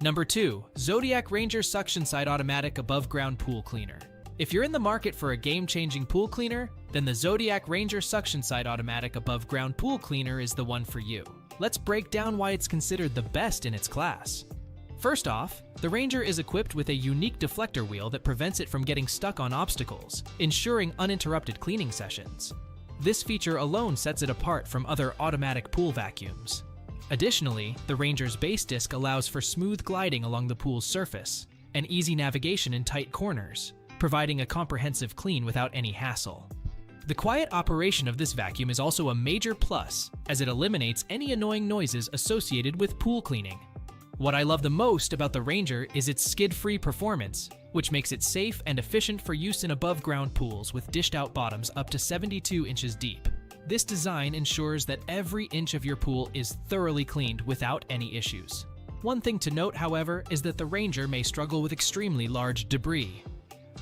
Number 2. Zodiac Ranger Suction-Side Automatic Above Ground Pool Cleaner. If you're in the market for a game-changing pool cleaner, then the Zodiac Ranger Suction-Side Automatic Above Ground Pool Cleaner is the one for you. Let's break down why it's considered the best in its class. First off, the Ranger is equipped with a unique deflector wheel that prevents it from getting stuck on obstacles, ensuring uninterrupted cleaning sessions. This feature alone sets it apart from other automatic pool vacuums. Additionally, the Ranger's base disc allows for smooth gliding along the pool's surface and easy navigation in tight corners, providing a comprehensive clean without any hassle. The quiet operation of this vacuum is also a major plus, as it eliminates any annoying noises associated with pool cleaning. What I love the most about the Ranger is its skid-free performance, which makes it safe and efficient for use in above-ground pools with dished-out bottoms up to 72 inches deep. This design ensures that every inch of your pool is thoroughly cleaned without any issues. One thing to note, however, is that the Ranger may struggle with extremely large debris.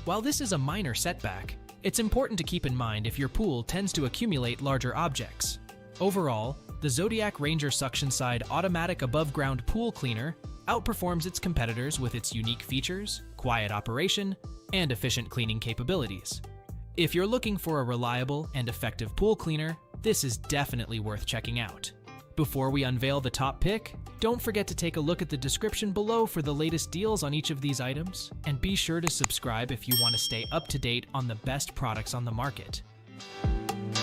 While this is a minor setback, it's important to keep in mind if your pool tends to accumulate larger objects. Overall, the Zodiac Ranger Suction-Side Automatic Above Ground Pool Cleaner outperforms its competitors with its unique features, quiet operation, and efficient cleaning capabilities. If you're looking for a reliable and effective pool cleaner, this is definitely worth checking out. Before we unveil the top pick, don't forget to take a look at the description below for the latest deals on each of these items, and be sure to subscribe if you want to stay up to date on the best products on the market.